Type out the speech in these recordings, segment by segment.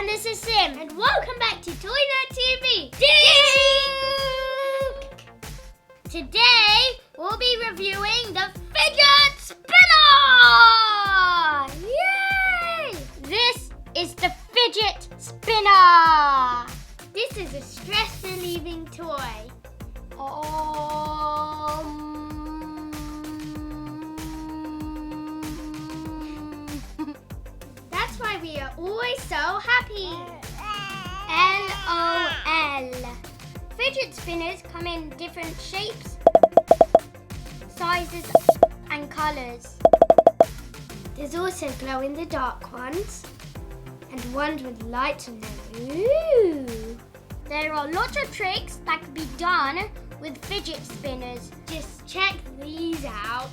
this is Sim, and welcome back to Toy Nerd TV. Today, we'll be reviewing the fidget spinner! Yay! This is the fidget spinner. This is a stress-relieving toy. That's why we are always so happy. LOL. Fidget spinners come in different shapes, sizes, and colours. There's also glow-in-the-dark ones, and ones with lights on them. Ooh! There are lots of tricks that can be done with fidget spinners. Just check these out.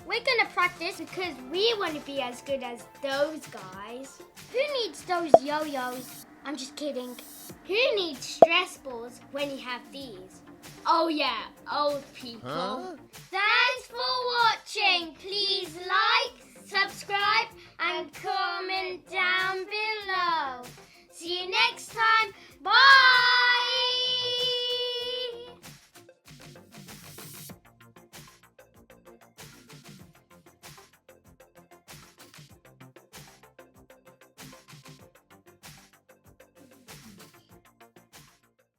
We're gonna practice because we want to be as good as those guys. Who needs those yo-yos? I'm just kidding. Who needs stress balls when you have these? Oh yeah, old people. Huh? Thanks for watching. Please like, subscribe, and comment down below. See you next time. Bye!